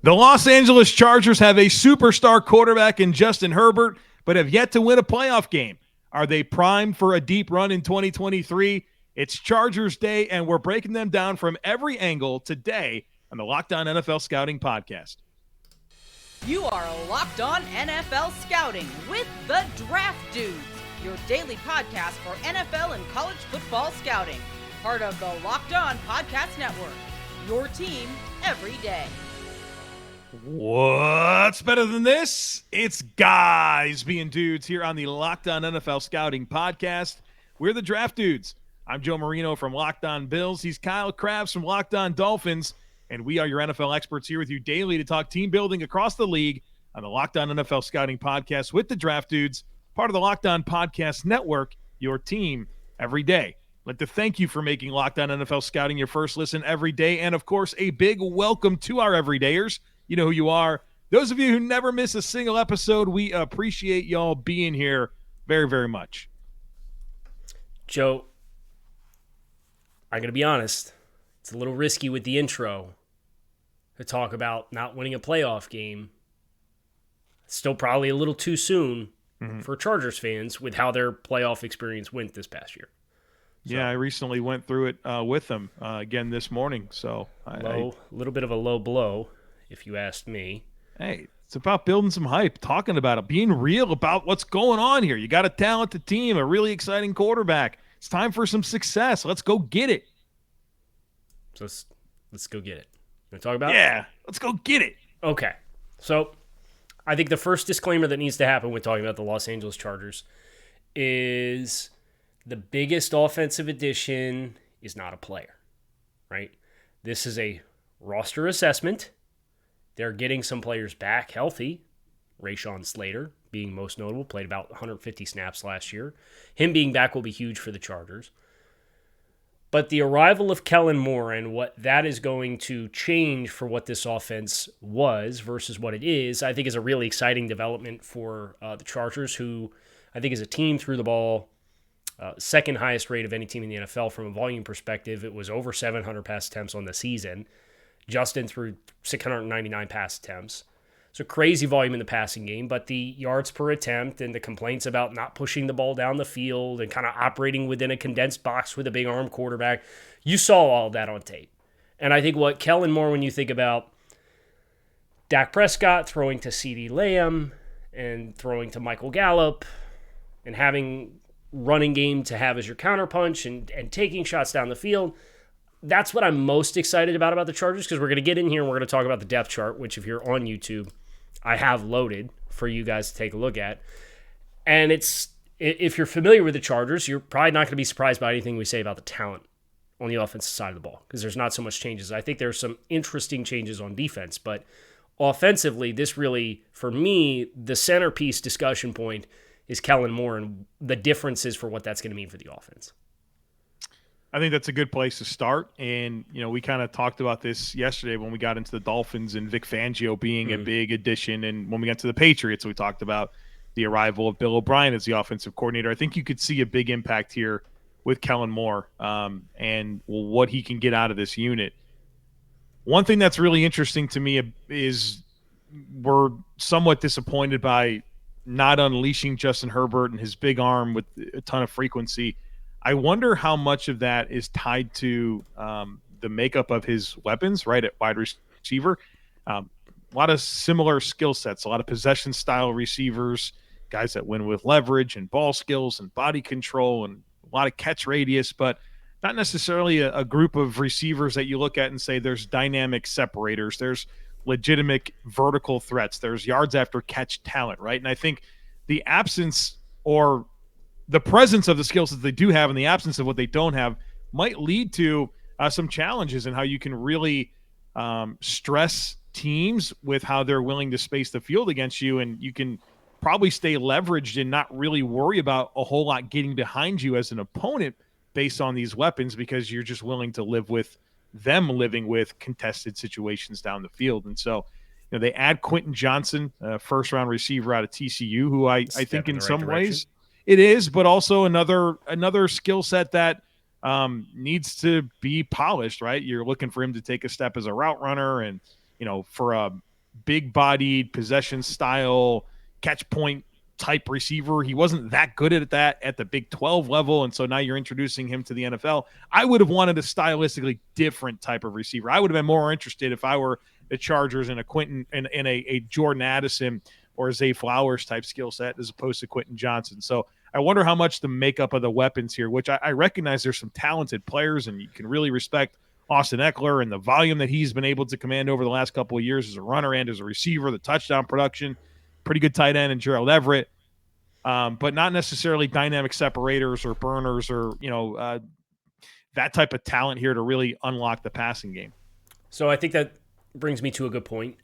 The Los Angeles Chargers have a superstar quarterback in Justin Herbert, but have yet to win a playoff game. Are they primed for a deep run in 2023? It's Chargers Day, and we're breaking them down from every angle today on the Locked On NFL Scouting Podcast. You are Locked On NFL Scouting with the Draft Dudes, your daily podcast for NFL and college football scouting. Part of the Locked On Podcast Network, your team every day. What's better than this? It's guys being dudes here on the Locked On NFL Scouting Podcast. We're the Draft Dudes. I'm Joe Marino from Locked On Bills. He's Kyle Crabbs from Locked On Dolphins. And we are your NFL experts here with you daily to talk team building across the league on the Locked On NFL Scouting Podcast with the Draft Dudes, part of the Locked On Podcast Network, your team every day. I'd like to thank you for making Locked On NFL Scouting your first listen every day. And, of course, a big welcome to our everydayers. You know who you are. Those of you who never miss a single episode, we appreciate y'all being here very, very much. Joe, I'm going to be honest. It's a little risky with the intro to talk about not winning a playoff game. It's still probably a little too soon for Chargers fans with how their playoff experience went this past year. So, yeah, I recently went through it with them again this morning. So a little bit of a low blow, if you asked me. Hey, it's about building some hype, talking about it, being real about what's going on here. You got a talented team, a really exciting quarterback. It's time for some success. Let's go get it. So let's go get it. You want to talk about it? Yeah, let's go get it. Okay. So I think the first disclaimer that needs to happen when talking about the Los Angeles Chargers is the biggest offensive addition is not a player, right? This is a roster assessment. They're getting some players back healthy. Rashawn Slater being most notable, played about 150 snaps last year. Him being back will be huge for the Chargers. But the arrival of Kellen Moore and what that is going to change for what this offense was versus what it is, I think is a really exciting development for the Chargers, who I think as a team threw the ball second highest rate of any team in the NFL from a volume perspective. It was over 700 pass attempts on the season. Justin threw 699 pass attempts. So crazy volume in the passing game, but the yards per attempt and the complaints about not pushing the ball down the field and kind of operating within a condensed box with a big arm quarterback, you saw all of that on tape. And I think what Kellen Moore, when you think about Dak Prescott throwing to CeeDee Lamb and throwing to Michael Gallup and having running game to have as your counterpunch and taking shots down the field, that's what I'm most excited about the Chargers, because we're going to get in here and we're going to talk about the depth chart, which if you're on YouTube, I have loaded for you guys to take a look at. And if you're familiar with the Chargers, you're probably not going to be surprised by anything we say about the talent on the offensive side of the ball, because there's not so much changes. I think there's some interesting changes on defense, but offensively, this really, for me, the centerpiece discussion point is Kellen Moore and the differences for what that's going to mean for the offense. I think that's a good place to start. And, you know, we kind of talked about this yesterday when we got into the Dolphins and Vic Fangio being a big addition. And when we got to the Patriots, we talked about the arrival of Bill O'Brien as the offensive coordinator. I think you could see a big impact here with Kellen Moore and what he can get out of this unit. One thing that's really interesting to me is we're somewhat disappointed by not unleashing Justin Herbert and his big arm with a ton of frequency. I wonder how much of that is tied to the makeup of his weapons, right, at wide receiver. A lot of similar skill sets, a lot of possession-style receivers, guys that win with leverage and ball skills and body control and a lot of catch radius, but not necessarily a group of receivers that you look at and say there's dynamic separators, there's legitimate vertical threats, there's yards after catch talent, right? And I think the absence or the presence of the skills that they do have and the absence of what they don't have might lead to some challenges in how you can really stress teams with how they're willing to space the field against you, and you can probably stay leveraged and not really worry about a whole lot getting behind you as an opponent based on these weapons, because you're just willing to live with them living with contested situations down the field. And so, you know, they add Quenton Johnston, first-round receiver out of TCU, who I think in some ways – it is, but also another skill set that needs to be polished, right? You're looking for him to take a step as a route runner and, you know, for a big-bodied, possession-style, catch-point type receiver. He wasn't that good at that at the Big 12 level, and so now you're introducing him to the NFL. I would have wanted a stylistically different type of receiver. I would have been more interested if I were the Chargers in a Quenton in a Jordan Addison or a Zay Flowers type skill set as opposed to Quenton Johnston. So I wonder how much the makeup of the weapons here, which I recognize there's some talented players, and you can really respect Austin Eckler and the volume that he's been able to command over the last couple of years as a runner and as a receiver, the touchdown production, pretty good tight end in Gerald Everett, but not necessarily dynamic separators or burners or, that type of talent here to really unlock the passing game. So I think that brings me to a good point.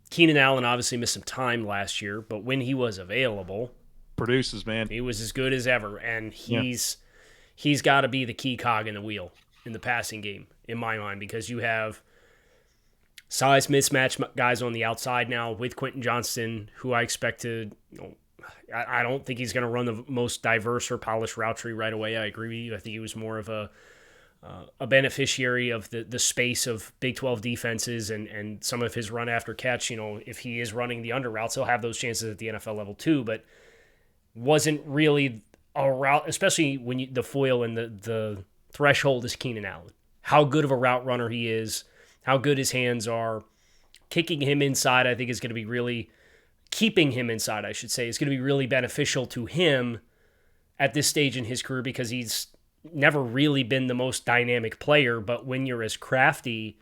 Keenan Allen obviously missed some time last year, but when he was available, produces, man. He was as good as ever, and he's got to be the key cog in the wheel in the passing game, in my mind, because you have size mismatch guys on the outside now with Quenton Johnston, who I expect to, I don't think he's going to run the most diverse or polished route tree right away. I agree with you. I think he was more of a beneficiary of the space of Big 12 defenses and some of his run after catch. If he is running the under routes, he'll have those chances at the NFL level too, but wasn't really a route, especially when the foil and the threshold is Keenan Allen. How good of a route runner he is, how good his hands are. Kicking him inside, I think, is going to be really, keeping him inside, I should say, is going to be really beneficial to him at this stage in his career because he's never really been the most dynamic player, but when you're as crafty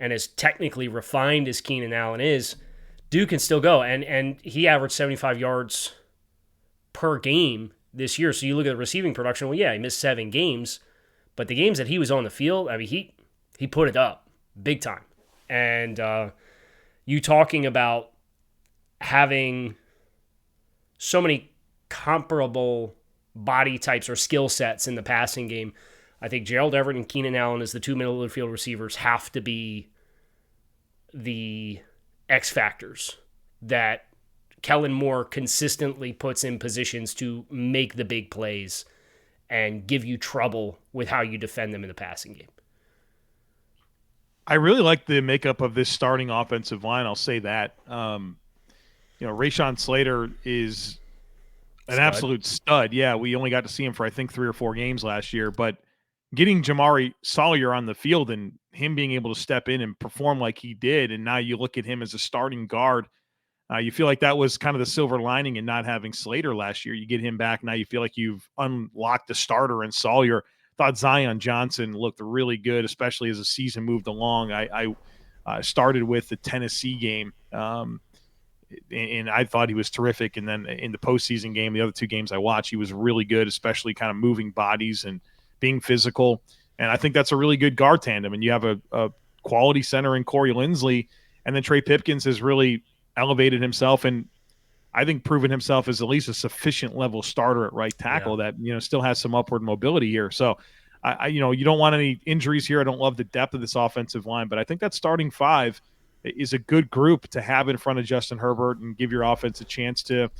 and as technically refined as Keenan Allen is, dude can still go. And he averaged 75 yards per game this year. So you look at the receiving production, well, yeah, he missed 7 games, but the games that he was on the field, I mean, he put it up big time. And you talking about having so many comparable body types or skill sets in the passing game, I think Gerald Everett and Keenan Allen as the two middle of the field receivers have to be the X factors that Kellen Moore consistently puts in positions to make the big plays and give you trouble with how you defend them in the passing game. I really like the makeup of this starting offensive line. I'll say that. Rashawn Slater is an absolute stud. Yeah, we only got to see him for, I think, 3 or 4 games last year, but getting Jamari Sawyer on the field and him being able to step in and perform like he did, and now you look at him as a starting guard, you feel like that was kind of the silver lining in not having Slater last year. You get him back, now you feel like you've unlocked the starter in Sawyer. Thought Zion Johnson looked really good, especially as the season moved along. I started with the Tennessee game, and I thought he was terrific. And then in the postseason game, the other 2 games I watched, he was really good, especially kind of moving bodies and being physical. And I think that's a really good guard tandem. And you have a quality center in Corey Linsley, and then Trey Pipkins has really elevated himself and I think proven himself as at least a sufficient level starter at right tackle that, still has some upward mobility here. So you don't want any injuries here. I don't love the depth of this offensive line, but I think that starting 5 is a good group to have in front of Justin Herbert and give your offense a chance to,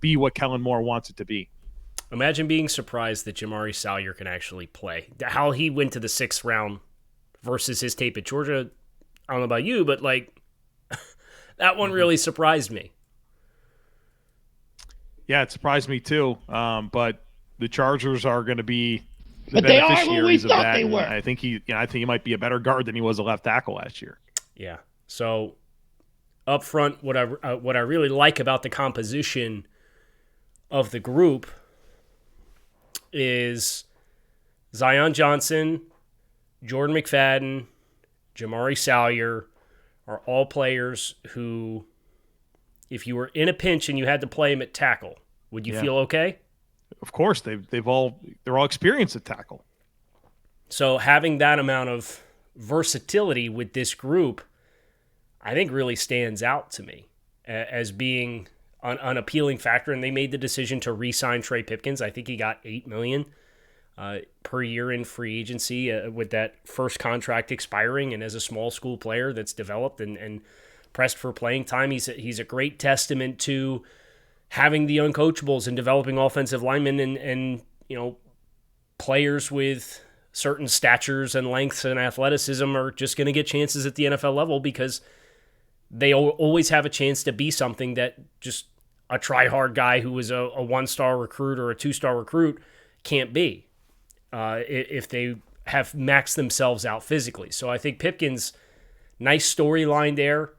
be what Kellen Moore wants it to be. Imagine being surprised that Jamari Sawyer can actually play. How he went to the 6th round versus his tape at Georgia, I don't know about you, but that one really surprised me. Yeah, it surprised me too. But the Chargers are going to be the beneficiaries of that. I think he might be a better guard than he was a left tackle last year. Yeah. So up front, what I really like about the composition of the group is Zion Johnson, Jordan McFadden, Jamari Sawyer are all players who, if you were in a pinch and you had to play him at tackle, would you feel okay? Of course, they're all experienced at tackle. So having that amount of versatility with this group, I think really stands out to me as being an appealing factor. And they made the decision to re-sign Trey Pipkins. I think he got $8 million per year in free agency with that first contract expiring. And as a small school player that's developed and pressed for playing time, he's a great testament to having the uncoachables and developing offensive linemen and players with certain statures and lengths and athleticism are just going to get chances at the NFL level because they always have a chance to be something that just a try-hard guy who was a one-star recruit or a two-star recruit can't be if they have maxed themselves out physically. So I think Pipkins, nice storyline there.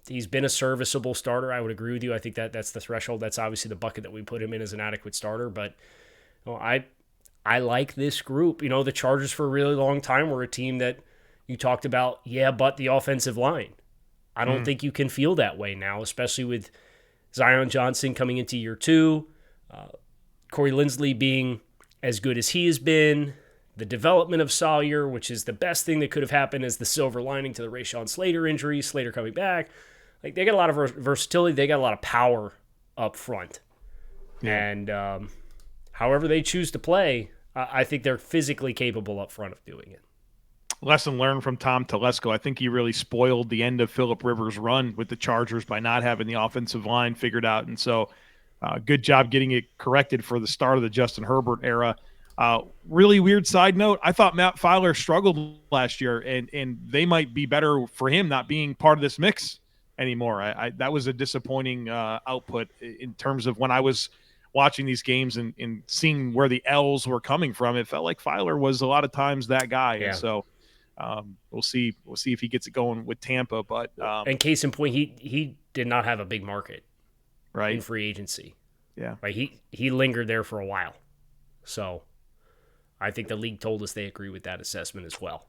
He's been a serviceable starter. I would agree with you. I think that's the threshold. That's obviously the bucket that we put him in as an adequate starter. But I like this group. The Chargers for a really long time were a team that you talked about, but the offensive line. I don't think you can feel that way now, especially with Zion Johnson coming into year 2, Corey Linsley being as good as he has been, the development of Sawyer, which is the best thing that could have happened as the silver lining to the Rashawn Slater injury, Slater coming back. Like, they got a lot of versatility. They got a lot of power up front. Yeah. And however they choose to play, I think they're physically capable up front of doing it. Lesson learned from Tom Telesco. I think he really spoiled the end of Phillip Rivers' run with the Chargers by not having the offensive line figured out. And so good job getting it corrected for the start of the Justin Herbert era. Really weird side note. I thought Matt Filer struggled last year, and they might be better for him not being part of this mix anymore. That was a disappointing output in terms of when I was watching these games and seeing where the L's were coming from. It felt like Filer was a lot of times that guy. Yeah. And so we'll see if he gets it going with Tampa. But and case in point, he did not have a big market in free agency. Yeah. Right. He lingered there for a while. So I think the league told us they agree with that assessment as well.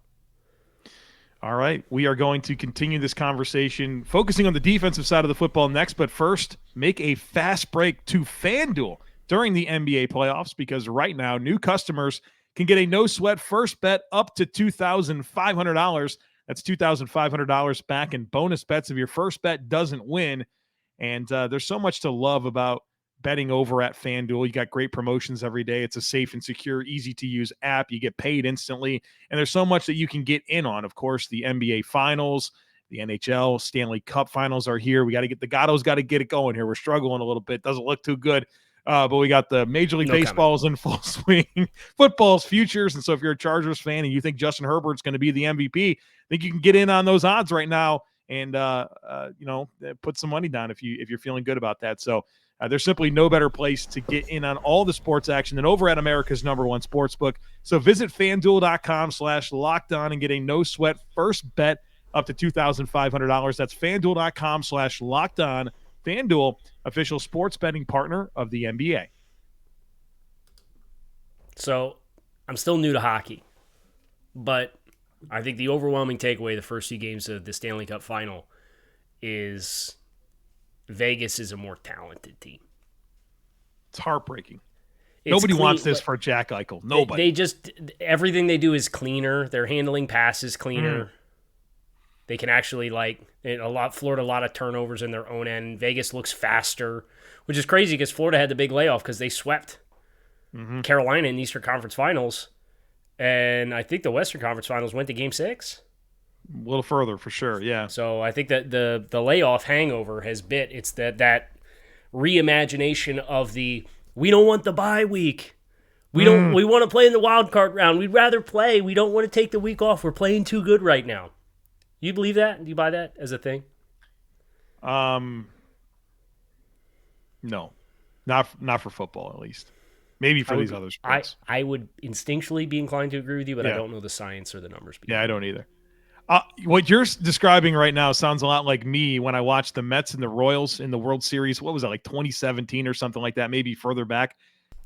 All right. We are going to continue this conversation focusing on the defensive side of the football next, but first, make a fast break to FanDuel during the NBA playoffs, because right now new customers can get a no-sweat first bet up to $2,500. That's $2,500 back in bonus bets if your first bet doesn't win. And there's so much to love about betting over at FanDuel. You got great promotions every day. It's a safe and secure, easy-to-use app. You get paid instantly. And there's so much that you can get in on. Of course, the NBA Finals, the NHL, Stanley Cup Finals are here. We got to get the Gatto's got to get it going here. We're struggling a little bit. Doesn't look too good. But we got the Major League Baseball's in full swing, football's futures. And so if you're a Chargers fan and you think Justin Herbert's going to be the MVP, I think you can get in on those odds right now and, put some money down if you're feeling good about that. So there's simply no better place to get in on all the sports action than over at America's #1 sportsbook. So visit FanDuel.com/lockedon and get a no sweat first bet up to $2,500. That's FanDuel.com/lockedon. FanDuel, official sports betting partner of the NBA. So I'm still new to hockey, but I think the overwhelming takeaway the first few games of the Stanley Cup final is Vegas is a more talented team. It's heartbreaking. Nobody wants this for Jack Eichel. Nobody. They just, everything they do is cleaner. They're handling passes cleaner. They can actually, Florida, a lot of turnovers in their own end. Vegas looks faster, which is crazy because Florida had the big layoff because they swept Carolina in the Eastern Conference Finals. And I think the Western Conference Finals went to Game 6. A little further, for sure, yeah. So I think that the layoff hangover has bit. It's that reimagination of the, we don't want the bye week. We want to play in the wild card round. We'd rather play. We don't want to take the week off. We're playing too good right now. You believe that? Do you buy that as a thing? No. Not for football, at least. Maybe for these other sports. I would instinctually be inclined to agree with you, but I don't know the science or the numbers. Yeah, I don't either. What you're describing right now sounds a lot like me when I watched the Mets and the Royals in the World Series. What was that, like 2017 or something like that, maybe further back?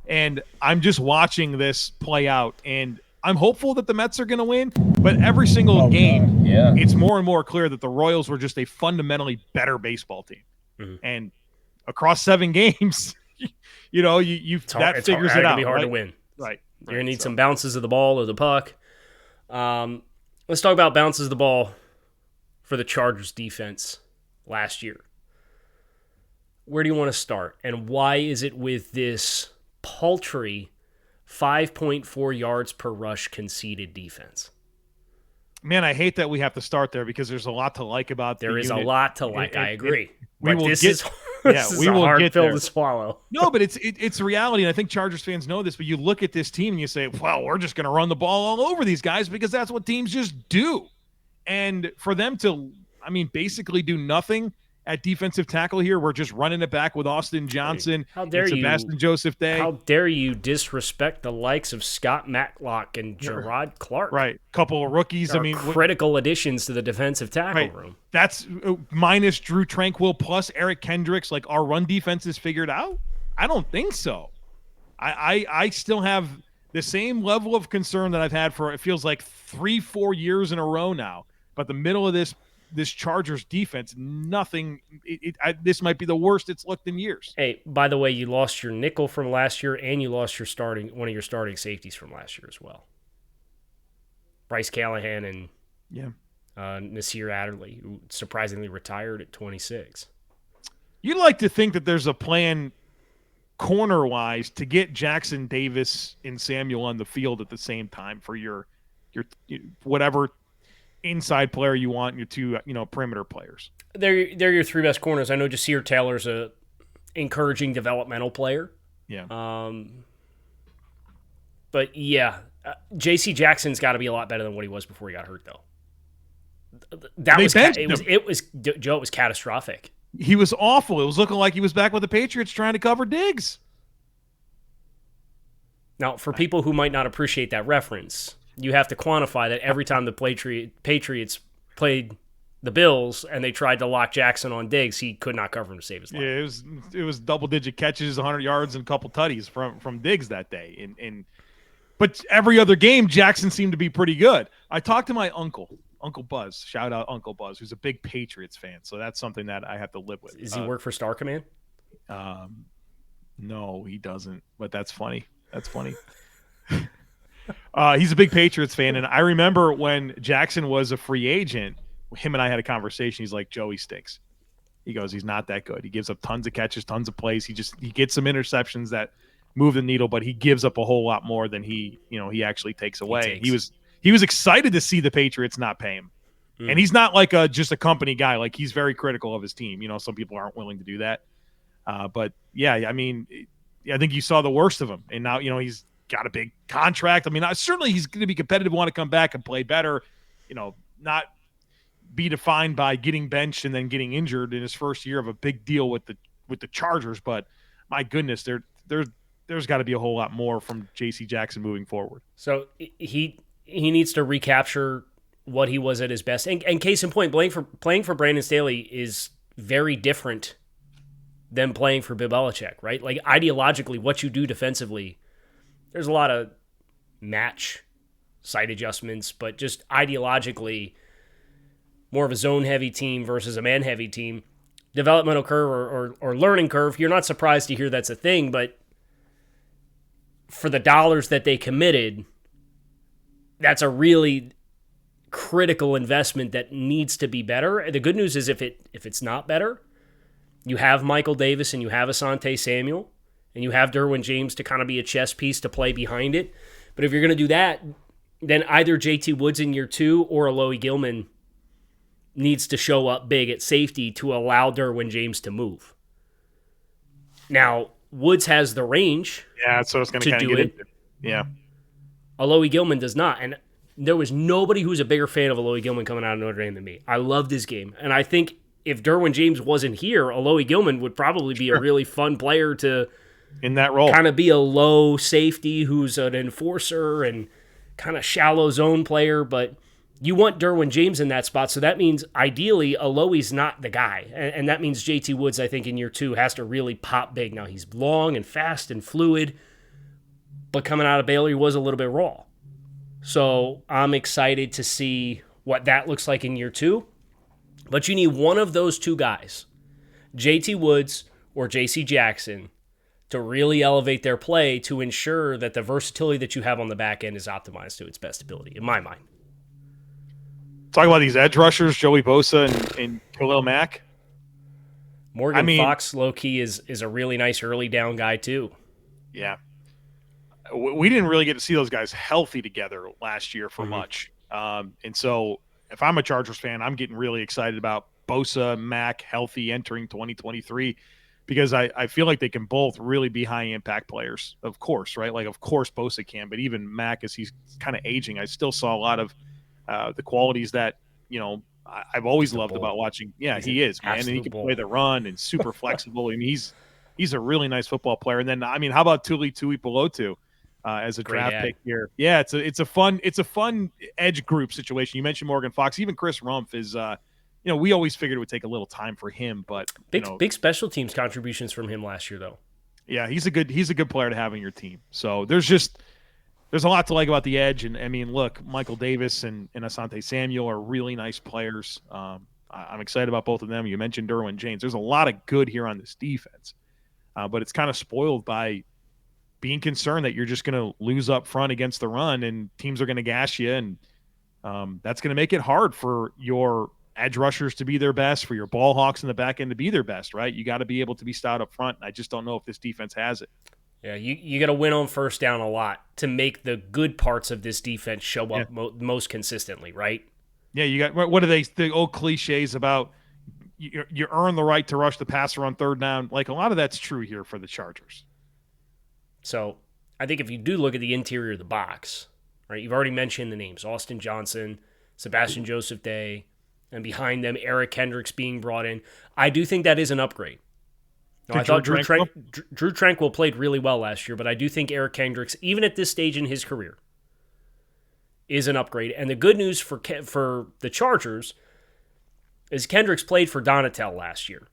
And I'm just watching this play out, and I'm hopeful that the Mets are going to win, but every single game, it's more and more clear that the Royals were just a fundamentally better baseball team. And across 7 games, that figures it out. It's going to be hard to win. Right. You're going to need some bounces of the ball or the puck. Let's talk about bounces of the ball for the Chargers defense last year. Where do you want to start? And why is it with this paltry 5.4 yards per rush conceded defense? Man, I hate that we have to start there because there's a lot to like about there is unit. A lot to like. I agree. This is a hard pill to swallow. No, but it's reality, and I think Chargers fans know this. But you look at this team and you say, "Well, we're just going to run the ball all over these guys because that's what teams just do." And for them to, basically do nothing at defensive tackle here. We're just running it back with Austin Johnson and Sebastian Joseph Day. How dare you disrespect the likes of Scott Matlock and Gerard Clark? Right. Couple of rookies. Critical additions to the defensive tackle room. That's minus Drew Tranquill plus Eric Kendricks. Like, our run defense is figured out? I don't think so. I still have the same level of concern that I've had for, it feels like 3-4 years in a row now. But the middle of this Chargers defense, nothing. This might be the worst it's looked in years. Hey, by the way, you lost your nickel from last year, and you lost one of your starting safeties from last year as well. Bryce Callahan and Nasir Adderley, who surprisingly retired at 26. You'd like to think that there's a plan corner-wise to get Jackson, Davis, and Samuel on the field at the same time for your whatever inside player you want, and your two perimeter players. They're your three best corners. I know Jasir Taylor's a encouraging developmental player. Yeah. But yeah, J.C. Jackson's got to be a lot better than what he was before he got hurt, though. It was catastrophic. He was awful. It was looking like he was back with the Patriots trying to cover Diggs. Now, for people who might not appreciate that reference, you have to quantify that every time the Patriots played the Bills and they tried to lock Jackson on Diggs, he could not cover him to save his life. Yeah, it was double-digit catches, 100 yards, and a couple tutties from Diggs that day. But every other game, Jackson seemed to be pretty good. I talked to my Uncle Buzz. Shout out Uncle Buzz, who's a big Patriots fan. So that's something that I have to live with. Does he work for Star Command? No, he doesn't. But that's funny. He's a big Patriots fan, and I remember when Jackson was a free agent, him and I had a conversation. He's like, Joey stinks. He goes, he's not that good. He gives up tons of catches, tons of plays. He gets some interceptions that move the needle, but he gives up a whole lot more than he actually takes away. He was excited to see the Patriots not pay him. And he's not like just a company guy. Like, he's very critical of his team. Some people aren't willing to do that. But yeah, I think you saw the worst of him. And now, he's got a big contract. Certainly he's going to be competitive, want to come back and play better, not be defined by getting benched and then getting injured in his first year of a big deal with the Chargers. But my goodness, there's got to be a whole lot more from J.C. Jackson moving forward. So he needs to recapture what he was at his best. And case in point, playing for Brandon Staley is very different than playing for Bill Belichick, right? Like, ideologically, what you do defensively, there's a lot of match side adjustments, but just ideologically, more of a zone-heavy team versus a man-heavy team. Developmental curve or learning curve, you're not surprised to hear that's a thing, but for the dollars that they committed, that's a really critical investment that needs to be better. The good news is if it's not better, you have Michael Davis and you have Asante Samuel and you have Derwin James to kind of be a chess piece to play behind it. But if you're going to do that, then either JT Woods in year 2 or Alohi Gilman needs to show up big at safety to allow Derwin James to move. Now, Woods has the range. Yeah, so it's going to kind of get into. Yeah. Alohi Gilman does not. And there was nobody who's a bigger fan of Alohi Gilman coming out of Notre Dame than me. I loved his game. And I think if Derwin James wasn't here, Alohi Gilman would probably be a really fun player to in that role. Kind of be a low safety who's an enforcer and kind of shallow zone player, but you want Derwin James in that spot, so that means ideally Alohi's not the guy, and that means JT Woods, I think, in year 2 has to really pop big. Now, he's long and fast and fluid, but coming out of Baylor, he was a little bit raw. So I'm excited to see what that looks like in year 2, but you need one of those two guys, JT Woods or JC Jackson, to really elevate their play to ensure that the versatility that you have on the back end is optimized to its best ability, in my mind. Talk about these edge rushers, Joey Bosa and Khalil Mack. Morgan Fox, low-key, is a really nice early down guy, too. Yeah. We didn't really get to see those guys healthy together last year for much. And so if I'm a Chargers fan, I'm getting really excited about Bosa, Mack, healthy entering 2023 because I feel like they can both really be high-impact players, of course, right? Like, of course Bosa can, but even Mack, as he's kind of aging, I still saw a lot of the qualities that, I've always loved about watching. Yeah, he is, man. And he can play the run and super flexible. I mean, he's a really nice football player. And then, I mean, how about Tuli Tuipulotu as a draft pick here? Yeah, it's a fun edge group situation. You mentioned Morgan Fox. Even Chris Rumph is we always figured it would take a little time for him, but big special teams contributions from him last year, though. Yeah, he's a good player to have in your team. So there's a lot to like about the edge. And I mean, look, Michael Davis and Asante Samuel are really nice players. I'm excited about both of them. You mentioned Derwin James. There's a lot of good here on this defense, but it's kind of spoiled by being concerned that you're just going to lose up front against the run and teams are going to gash you. And that's going to make it hard for your edge rushers to be their best, for your ball hawks in the back end to be their best, right? You got to be able to be stout up front. I just don't know if this defense has it. Yeah, you got to win on first down a lot to make the good parts of this defense show up most consistently, right? Yeah, you got what are the old cliches about you earn the right to rush the passer on third down. Like a lot of that's true here for the Chargers. So I think if you do look at the interior of the box, right, you've already mentioned the names, Quenton Johnston, Sebastian Joseph Day, and behind them, Eric Kendricks being brought in. I do think that is an upgrade. No, I thought Drew Tranquill played really well last year, but I do think Eric Kendricks, even at this stage in his career, is an upgrade. And the good news for the Chargers is Kendricks played for Donatel last year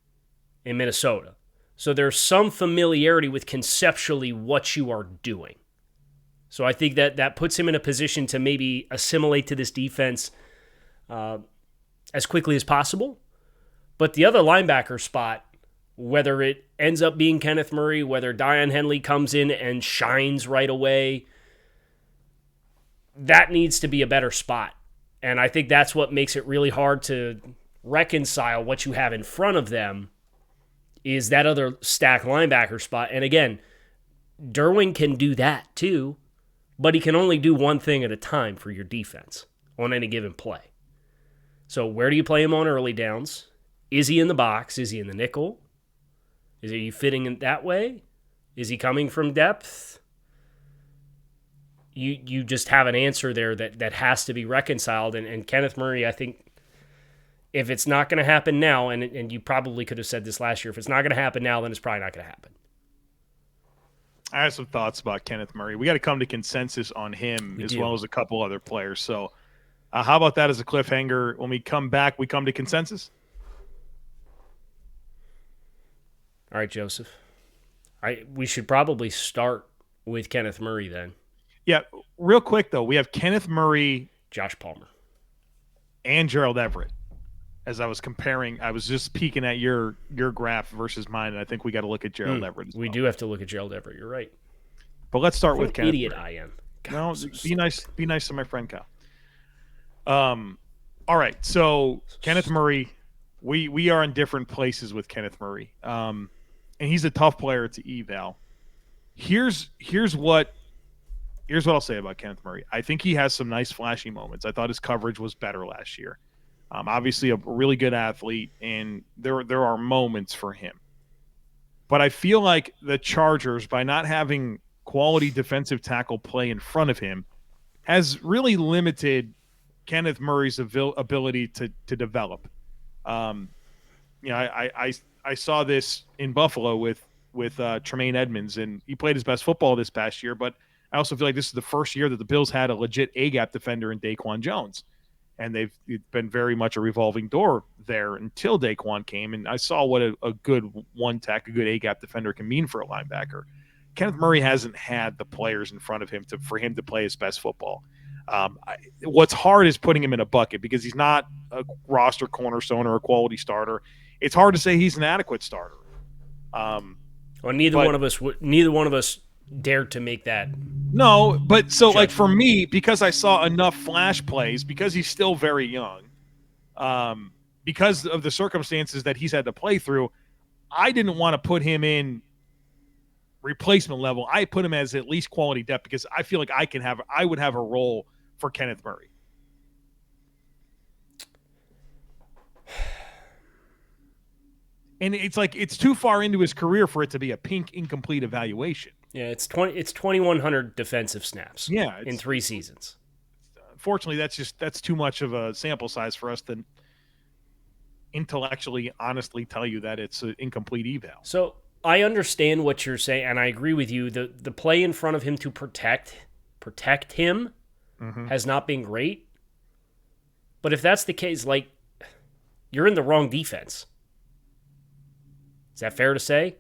in Minnesota. So there's some familiarity with conceptually what you are doing. So I think that puts him in a position to maybe assimilate to this defense as quickly as possible. But the other linebacker spot, whether it ends up being Kenneth Murray, whether Dion Henley comes in and shines right away, that needs to be a better spot. And I think that's what makes it really hard to reconcile what you have in front of them is that other stack linebacker spot. And again, Derwin can do that too, but he can only do one thing at a time for your defense on any given play. So where do you play him on early downs? Is he in the box? Is he in the nickel? Is he fitting in that way? Is he coming from depth? You just have an answer there that has to be reconciled. And Kenneth Murray, I think, if it's not going to happen now, and you probably could have said this last year, if it's not going to happen now, then it's probably not going to happen. I have some thoughts about Kenneth Murray. We got to come to consensus on him well as a couple other players. So how about that as a cliffhanger? When we come back, we come to consensus? All right, Joseph. We should probably start with Kenneth Murray then. Yeah, real quick, though. We have Kenneth Murray, Josh Palmer, and Gerald Everett. As I was comparing, I was just peeking at your graph versus mine, and I think we got to look at Gerald Everett as well. We do have to look at Gerald Everett. You're right. But let's start with Kenneth idiot Murray. I am. God, no, be nice. Be nice to my friend Kyle. All right, so Kenneth Murray, we are in different places with Kenneth Murray. And he's a tough player to eval. Here's what I'll say about Kenneth Murray. I think he has some nice flashy moments. I thought his coverage was better last year. Obviously a really good athlete, and there are moments for him. But I feel like the Chargers, by not having quality defensive tackle play in front of him, has really limited Kenneth Murray's ability to develop. I saw this in Buffalo with Tremaine Edmonds, and he played his best football this past year, but I also feel like this is the first year that the Bills had a legit A-gap defender in Daquan Jones. And they've been very much a revolving door there until Daquan came. And I saw what a good one-tech, a good A-gap defender can mean for a linebacker. Kenneth Murray hasn't had the players in front of him for him to play his best football. What's hard is putting him in a bucket because he's not a roster cornerstone or a quality starter. It's hard to say he's an adequate starter. Well, neither one of us dared to make that. No, but so judgment. Like for me, because I saw enough flash plays, because he's still very young, because of the circumstances that he's had to play through, I didn't want to put him in replacement level. I put him as at least quality depth because I feel like I would have a role for Kenneth Murray. And it's like it's too far into his career for it to be a pink incomplete evaluation. Yeah, it's 2,100 defensive snaps. Yeah, in 3 seasons. Fortunately, that's too much of a sample size for us to intellectually, honestly tell you that it's an incomplete eval. So I understand what you're saying, and I agree with you. The play in front of him to protect him has not been great. But if that's the case, like, you're in the wrong defense. Is that fair to say?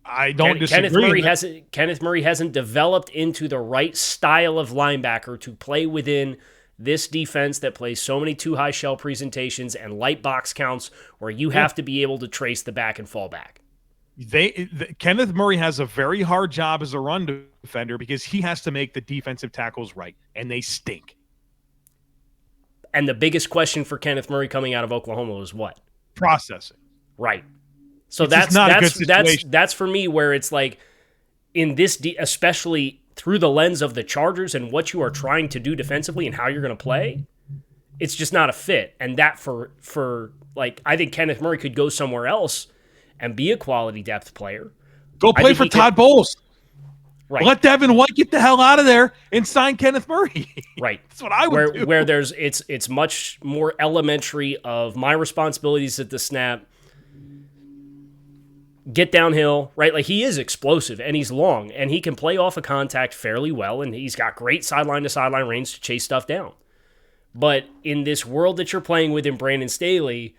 I don't disagree. Kenneth Murray hasn't developed into the right style of linebacker to play within this defense that plays so many too high shell presentations and light box counts where you have to be able to trace the back and fall back. Kenneth Murray has a very hard job as a run defender because he has to make the defensive tackles right, and they stink. And the biggest question for Kenneth Murray coming out of Oklahoma was what? Processing. Right. So that's for me where it's like in this, especially through the lens of the Chargers and what you are trying to do defensively and how you're going to play, it's just not a fit. And that for like, I think Kenneth Murray could go somewhere else and be a quality depth player. Go play for Todd Bowles. Right. Let Devin White get the hell out of there and sign Kenneth Murray. Right. That's what I would do. Where it's much more elementary of my responsibilities at the snap. Get downhill, right? Like, he is explosive and he's long and he can play off of contact fairly well and he's got great sideline to sideline range to chase stuff down. But in this world that you're playing with in Brandon Staley,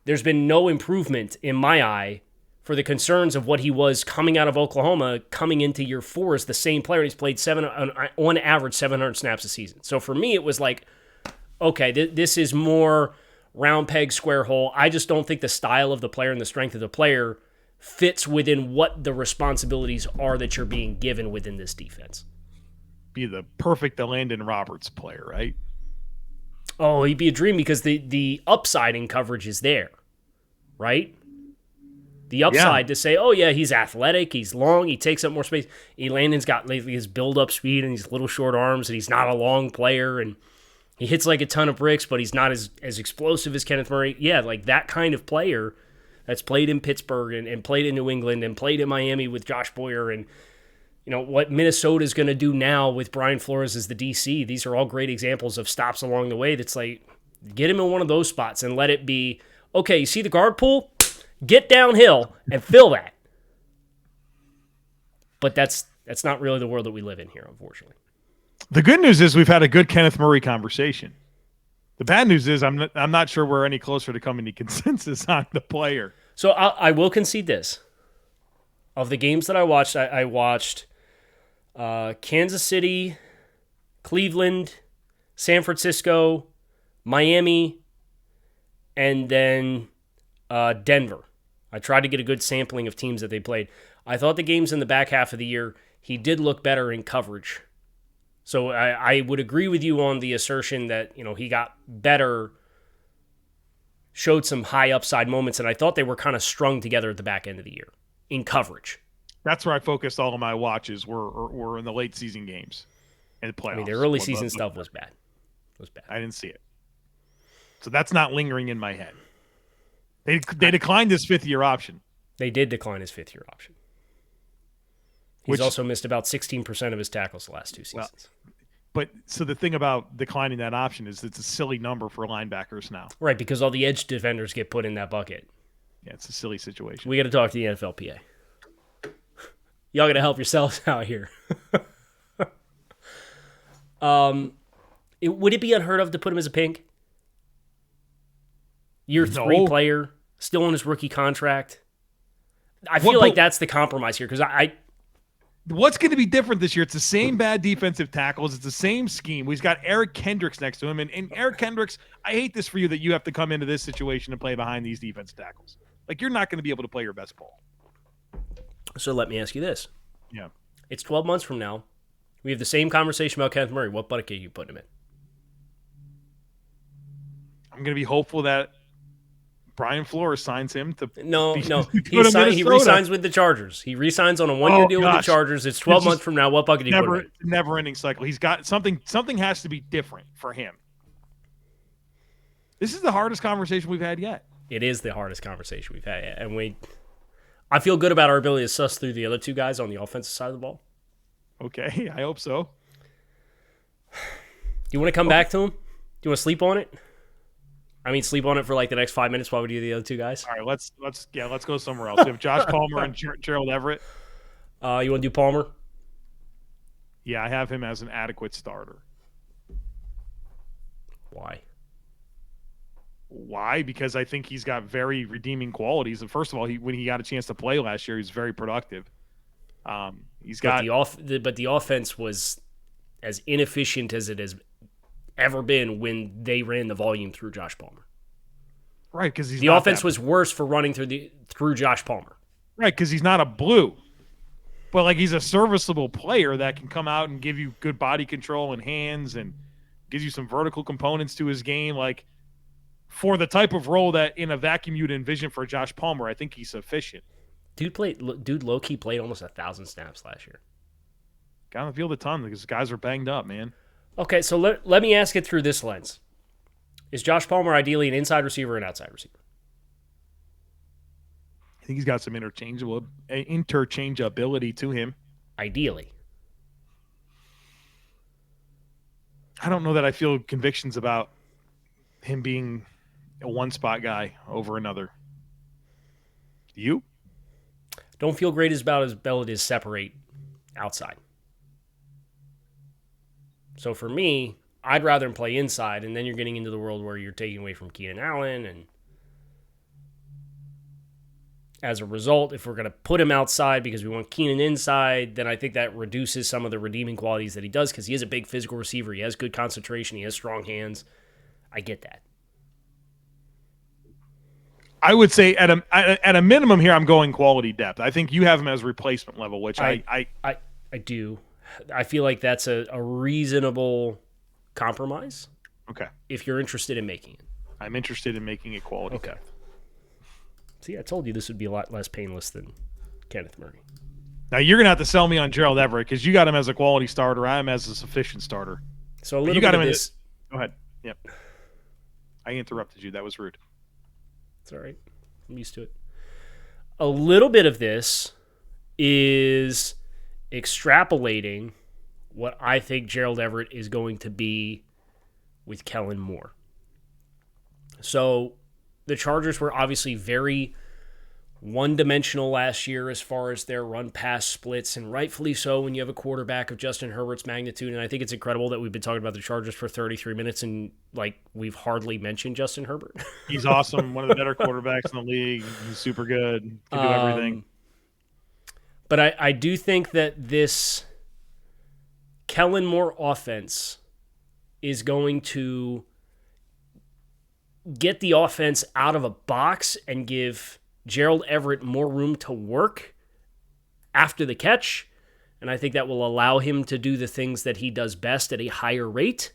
there's been no improvement in my eye for the concerns of what he was coming out of Oklahoma, coming into year 4 as the same player. He's played on average 700 snaps a season. So for me, it was like, okay, this is more round peg, square hole. I just don't think the style of the player and the strength of the player fits within what the responsibilities are that you're being given within this defense. Be the perfect Landon Roberts player, right? Oh, he'd be a dream because the upside in coverage is there, right? The upside to say, oh, yeah, he's athletic, he's long, he takes up more space. Landon's got lately his build-up speed and these little short arms, and he's not a long player, and he hits like a ton of bricks, but he's not as explosive as Kenneth Murray. Yeah, like that kind of player that's played in Pittsburgh and played in New England and played in Miami with Josh Boyer and, you know, what Minnesota's going to do now with Brian Flores as the DC. These are all great examples of stops along the way that's like, get him in one of those spots and let it be, okay, you see the guard pull? Get downhill and fill that. But that's not really the world that we live in here, unfortunately. The good news is we've had a good Kenneth Murray conversation. The bad news is I'm not sure we're any closer to coming to consensus on the player. So I will concede this. Of the games that I watched, I watched Kansas City, Cleveland, San Francisco, Miami, and then Denver. I tried to get a good sampling of teams that they played. I thought the games in the back half of the year, he did look better in coverage. So I would agree with you on the assertion that, you know, he got better, showed some high upside moments, and I thought they were kind of strung together at the back end of the year in coverage. That's where I focused all of my watches were in the late season games and the playoffs. I mean, the early season stuff was bad. It was bad. I didn't see it. So that's not lingering in my head. They declined his fifth-year option. They did decline his fifth-year option. He's also missed about 16% of his tackles the last 2 seasons. But so the thing about declining that option is it's a silly number for linebackers now. Right, because all the edge defenders get put in that bucket. Yeah, it's a silly situation. We got to talk to the NFLPA. Y'all got to help yourselves out here. Would it be unheard of to put him as a pink? Year 3 player, still on his rookie contract. I feel like that's the compromise here because what's going to be different this year? It's the same bad defensive tackles. It's the same scheme. We've got Eric Kendricks next to him. And Eric Kendricks, I hate this for you that you have to come into this situation and play behind these defensive tackles. Like, you're not going to be able to play your best ball. So let me ask you this. Yeah. It's 12 months from now. We have the same conversation about Kenneth Murray. What bucket are you putting him in? I'm going to be hopeful that Brian Flores signs him to no. He re-signs with the Chargers. He re-signs on a one-year deal with the Chargers. It's 12 months from now. What bucket do you put him in? Never-ending cycle. He's got something. Something has to be different for him. This is the hardest conversation we've had yet. It is the hardest conversation we've had, and I feel good about our ability to suss through the other two guys on the offensive side of the ball. Okay, I hope so. Do you want to come back to him? Do you want to sleep on it? I mean, sleep on it for like the next 5 minutes while we do the other two guys. All right, let's go somewhere else. We have Josh Palmer and Gerald Everett. You want to do Palmer? Yeah, I have him as an adequate starter. Why? Because I think he's got very redeeming qualities. And first of all, when he got a chance to play last year, he was very productive. But the offense was as inefficient as it has ever been when they ran the volume through Josh Palmer. Right, because the offense was worse for running through Josh Palmer. Right, because he's not a blue. But like he's a serviceable player that can come out and give you good body control and hands and gives you some vertical components to his game. Like for the type of role that in a vacuum you'd envision for Josh Palmer, I think he's sufficient. Dude low-key played almost 1,000 snaps last year. Got on the field a ton because guys are banged up, man. Okay, so let me ask it through this lens. Is Josh Palmer ideally an inside receiver or an outside receiver? I think he's got some interchangeability to him. Ideally. I don't know that I feel convictions about him being a one-spot guy over another. Do you? Don't feel great about his ability to separate outside. So for me, I'd rather him play inside, and then you're getting into the world where you're taking away from Keenan Allen, and as a result, if we're going to put him outside because we want Keenan inside, then I think that reduces some of the redeeming qualities that he does because he is a big physical receiver. He has good concentration. He has strong hands. I get that. I would say at a minimum here, I'm going quality depth. I think you have him as replacement level, which I do. I feel like that's a reasonable compromise. Okay. If you're interested in making it. I'm interested in making it quality. Okay. See, I told you this would be a lot less painless than Kenneth Murray. Now you're gonna have to sell me on Gerald Everett because you got him as a quality starter. I am as a sufficient starter. So a little bit of this. Go ahead. Yep. I interrupted you. That was rude. It's all right. I'm used to it. A little bit of this is extrapolating what I think Gerald Everett is going to be with Kellen Moore. So the Chargers were obviously very one-dimensional last year as far as their run-pass splits, and rightfully so when you have a quarterback of Justin Herbert's magnitude. And I think it's incredible that we've been talking about the Chargers for 33 minutes and we've hardly mentioned Justin Herbert. He's awesome. One of the better quarterbacks in the league. He's super good. Can do everything. But I do think that this Kellen Moore offense is going to get the offense out of a box and give Gerald Everett more room to work after the catch. And I think that will allow him to do the things that he does best at a higher rate.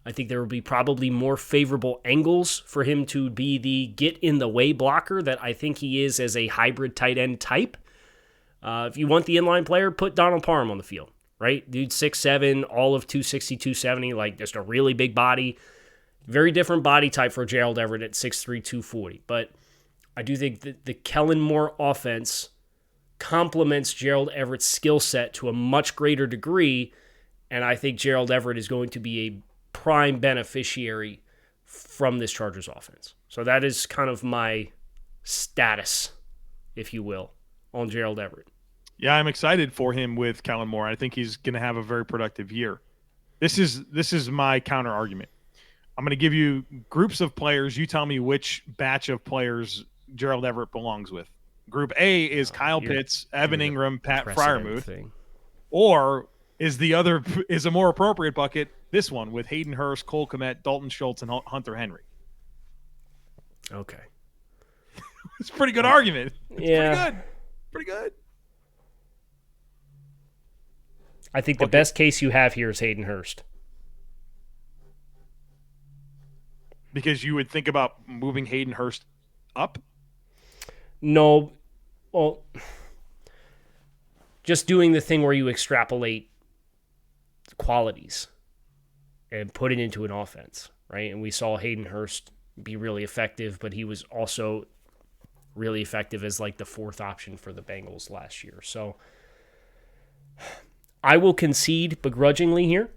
I think there will be probably more favorable angles for him to be the get-in-the-way blocker that I think he is as a hybrid tight end type. If you want the inline player, put Donald Parham on the field, right? Dude, 6'7", all of 260, 270, just a really big body. Very different body type for Gerald Everett at 6'3", 240. But I do think that the Kellen Moore offense complements Gerald Everett's skill set to a much greater degree, and I think Gerald Everett is going to be a prime beneficiary from this Chargers offense. So that is kind of my status, if you will, on Gerald Everett. Yeah, I'm excited for him with Kellen Moore. I think he's going to have a very productive year. This is my counter argument. I'm going to give you groups of players. You tell me which batch of players Gerald Everett belongs with. Group A is Kyle Pitts, Evan Ingram, Pat Freiermuth. Or is a more appropriate bucket this one with Hayden Hurst, Cole Kmet, Dalton Schultz, and Hunter Henry? Okay. It's a pretty good argument. It's pretty good. I think the best case you have here is Hayden Hurst. Because you would think about moving Hayden Hurst up? No. Well, just doing the thing where you extrapolate qualities and put it into an offense, right? And we saw Hayden Hurst be really effective, but he was also really effective as the fourth option for the Bengals last year. So I will concede begrudgingly here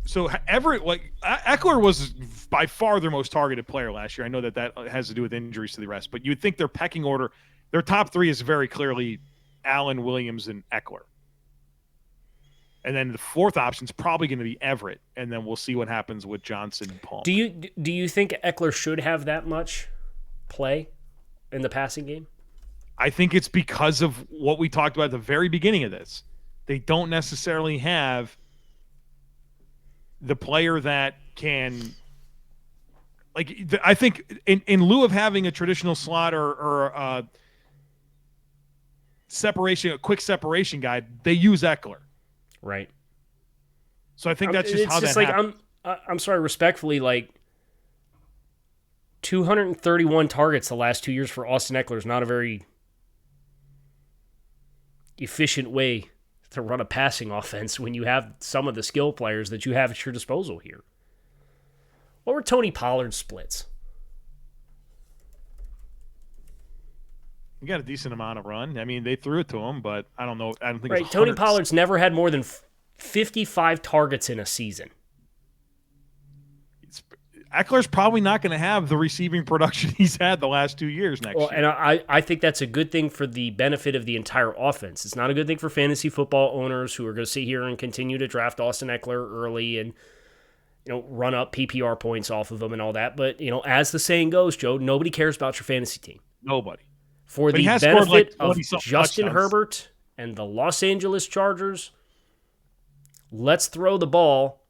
So Everett, Eckler was by far their most targeted player last year. I know that has to do with injuries to the rest, but you would think their pecking order, their top three is very clearly Allen, Williams, and Eckler. And then the fourth option is probably going to be Everett, and then we'll see what happens with Johnson and Palmer. Do you think Eckler should have that much play in the passing game? I think it's because of what we talked about at the very beginning of this. They don't necessarily have the player that can, I think in lieu of having a traditional slot or a quick separation guy, they use Eckler. Right. So I think that's just how that happens. I'm sorry, respectfully, 231 targets the last 2 years for Austin Eckler is not a very efficient way to run a passing offense when you have some of the skill players that you have at your disposal here. What were Tony Pollard's splits? He got a decent amount of run. I mean, they threw it to him, but I don't know. I don't think right. Tony Pollard's never had more than 55 targets in a season. Eckler's probably not going to have the receiving production he's had the last 2 years next year. And I think that's a good thing for the benefit of the entire offense. It's not a good thing for fantasy football owners who are going to sit here and continue to draft Austin Eckler early and run up PPR points off of him and all that. But as the saying goes, Joe, nobody cares about your fantasy team. Nobody. For the benefit of Justin Herbert and the Los Angeles Chargers, let's throw the ball.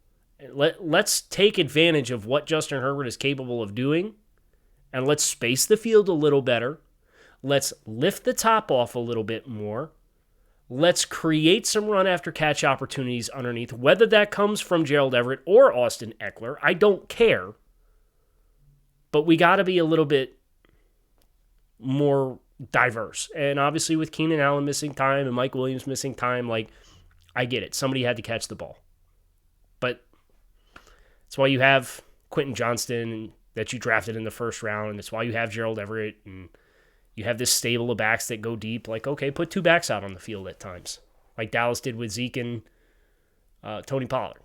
Let's take advantage of what Justin Herbert is capable of doing, and let's space the field a little better. Let's lift the top off a little bit more. Let's create some run-after-catch opportunities underneath, whether that comes from Gerald Everett or Austin Eckler. I don't care. But we got to be a little bit more diverse. And obviously with Keenan Allen missing time and Mike Williams missing time, I get it. Somebody had to catch the ball. But that's why you have Quenton Johnston that you drafted in the first round, and that's why you have Gerald Everett, and you have this stable of backs that go deep. Okay, put two backs out on the field at times, like Dallas did with Zeke and Tony Pollard.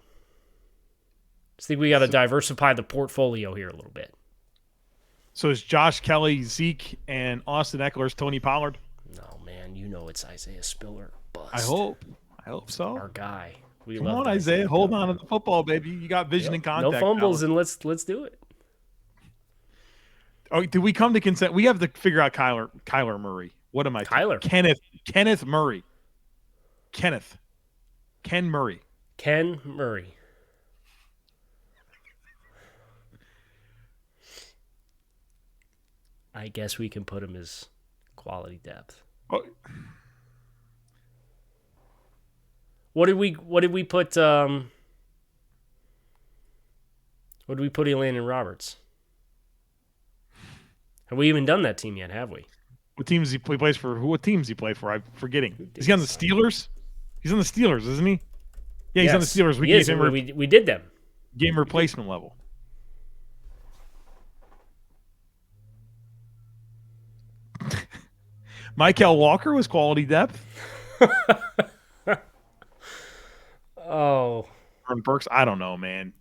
I think we got to diversify the portfolio here a little bit. So is Josh Kelly, Zeke, and Austin Eckler's Tony Pollard? No, man. It's Isaiah Spiller. Bust. I hope so. Our guy. Come on, Isaiah. Hold on to the football, baby. You got vision and contact. No fumbles, and let's do it. Oh, did we come to consent? We have to figure out Kyler Murray. What am I? Kyler. Kenneth Murray. Ken Murray. Ken Murray. I guess we can put him as quality depth. Oh. What did we put? What did we put Elandon Roberts? Have we even done that team yet? Have we? What teams he plays for? What teams he play for? I'm forgetting. Is he on the Steelers? He's on the Steelers, isn't he? Yeah, he's on the Steelers. We did them. Game replacement level. Michael Walker was quality depth. Oh, Burks. I don't know, man.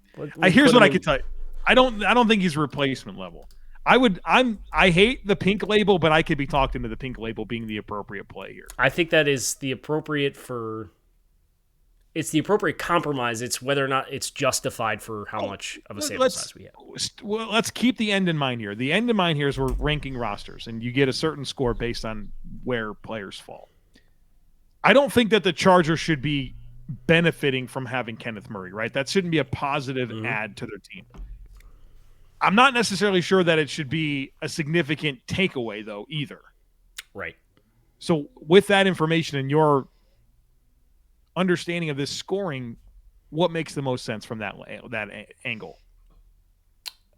Here's what I can tell you. I don't think he's replacement level. I hate the pink label, but I could be talked into the pink label being the appropriate play here. I think that is the appropriate it's the appropriate compromise. It's whether or not it's justified for how much of a sample size we have. Well, let's keep the end in mind here. The end in mind here is we're ranking rosters, and you get a certain score based on where players fall. I don't think that the Chargers should be benefiting from having Kenneth Murray, right? That shouldn't be a positive add to their team. I'm not necessarily sure that it should be a significant takeaway, though, either. Right. So with that information and your understanding of this scoring, what makes the most sense from that angle?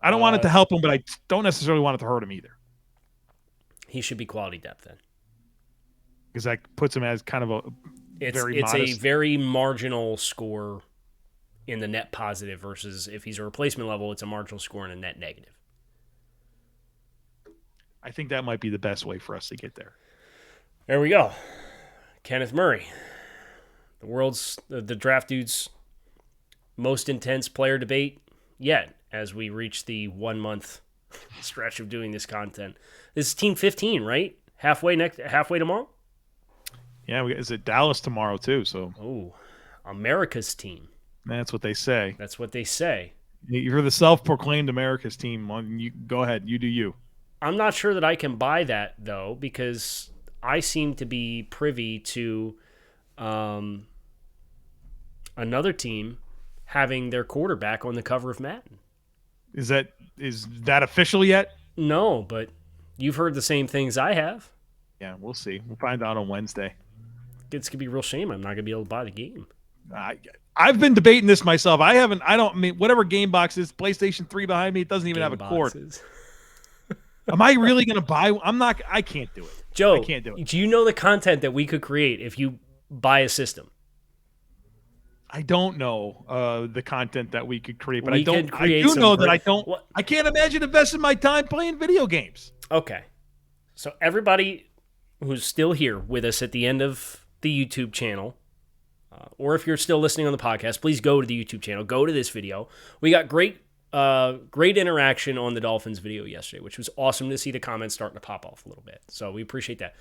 I don't want it to help him, but I don't necessarily want it to hurt him either. He should be quality depth then. Because that puts him as kind of a it's modest. a very marginal score in the net positive versus if he's a replacement level, it's a marginal score and a net negative. I think that might be the best way for us to get there. There we go. Kenneth Murray. The draft dude's most intense player debate yet as we reach the 1 month stretch of doing this content. This is Team 15, right? Halfway tomorrow? Yeah, is it Dallas tomorrow too? So America's team. That's what they say. That's what they say. You're the self-proclaimed America's team. You go ahead. You do you. I'm not sure that I can buy that, though, because I seem to be privy to another team having their quarterback on the cover of Madden. Is that official yet? No, but you've heard the same things I have. Yeah, we'll see. We'll find out on Wednesday. It's going to be a real shame I'm not going to be able to buy the game. I've been debating this myself. Whatever game box is, PlayStation 3 behind me, it doesn't even have a cord. Am I really going to buy? I can't do it. Joe, I can't do it. Do you know the content that we could create if you buy a system? I don't know the content that we could create, but I can't imagine investing my time playing video games. Okay. So everybody who's still here with us at the end of the YouTube channel, or if you're still listening on the podcast, please go to the YouTube channel. Go to this video. We got great interaction on the Dolphins video yesterday, which was awesome to see the comments starting to pop off a little bit. So we appreciate that.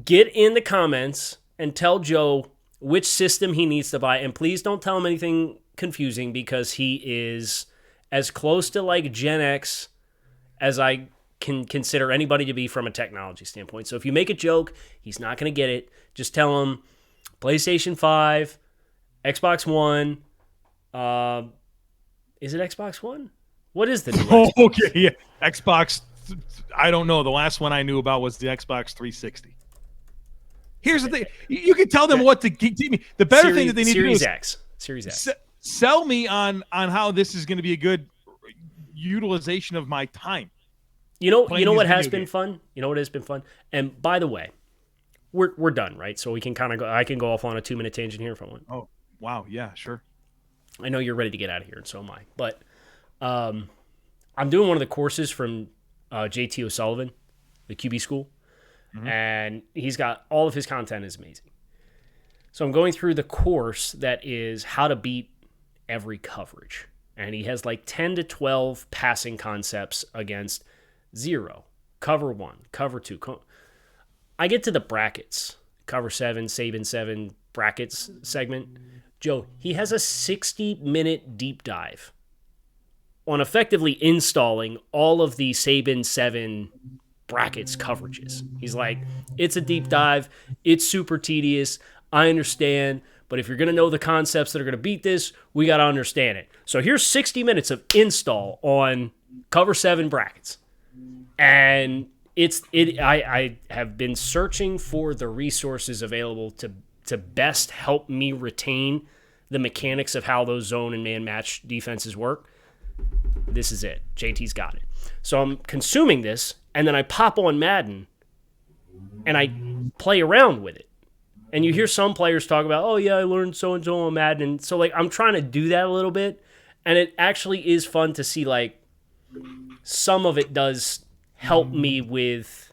Get in the comments and tell Joe which system he needs to buy. And please don't tell him anything confusing because he is as close to like Gen X as I can consider anybody to be from a technology standpoint. So if you make a joke, he's not going to get it. Just tell him PlayStation 5, Xbox One. Is it Xbox One? What is the new Xbox? Okay, yeah. Xbox, I don't know. The last one I knew about was the Xbox 360. Here's the thing. You can tell them what to give me. The better thing that they need to do is Series X. Sell me on how this is going to be a good utilization of my time. You know what has been fun? You know what has been fun? And by the way, we're done, right? So we can kind of go. I can go off on a 2-minute tangent here if I want. Oh, wow. Yeah, sure. I know you're ready to get out of here, and so am I. But I'm doing one of the courses from JT O'Sullivan, the QB school, and he's got all of his content is amazing. So I'm going through the course that is how to beat every coverage, and he has like 10 to 12 passing concepts against 0, cover 1, cover 2. I get to the brackets, cover 7, Saban 7 brackets segment. Joe, he has a 60-minute deep dive on effectively installing all of the Saban 7 brackets coverages. He's like, it's a deep dive. It's super tedious. I understand. But if you're going to know the concepts that are going to beat this, we got to understand it. So here's 60 minutes of install on cover 7 brackets. And I have been searching for the resources available to best help me retain the mechanics of how those zone and man match defenses work. This is it. JT's got it. So I'm consuming this, and then I pop on Madden, and I play around with it. And you hear some players talk about, oh, yeah, I learned so-and-so on Madden. And so, like, I'm trying to do that a little bit, and it actually is fun to see, like, some of it does help me with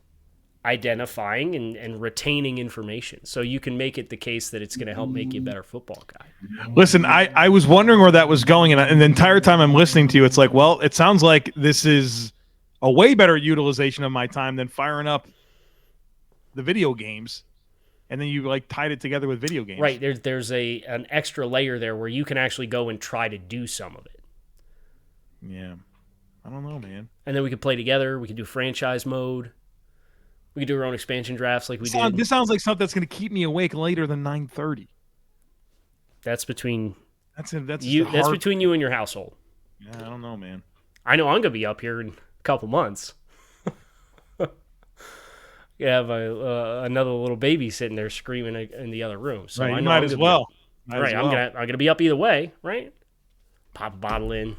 identifying and retaining information. So you can make it the case that it's going to help make you a better football guy. Listen, I was wondering where that was going, and the entire time I'm listening to you, it's like, well, it sounds like this is a way better utilization of my time than firing up the video games, and then you like tied it together with video games. Right, there's an extra layer there where you can actually go and try to do some of it. Yeah. I don't know, man. And then we could play together. We could do franchise mode. We could do our own expansion drafts like we did. This sounds like something that's going to keep me awake later than 9:30. That's between that's between you and your household. Yeah, I don't know, man. I know I'm going to be up here in a couple months. You have another little baby sitting there screaming in the other room. So right, I know might as well. Right, I'm gonna be up either way, right? Pop a bottle in,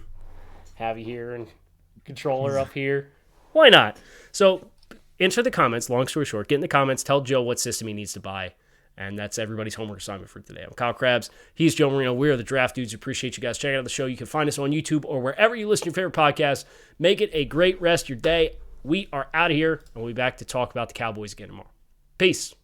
have you here, and controller up here. Why not? So answer the comments. Long story short, get in the comments. Tell Joe what system he needs to buy. And that's everybody's homework assignment for today. I'm Kyle Crabbs. He's Joe Marino. We are the Draft Dudes. Appreciate you guys checking out the show. You can find us on YouTube or wherever you listen to your favorite podcast. Make it a great rest of your day. We are out of here, and we'll be back to talk about the Cowboys again tomorrow. Peace.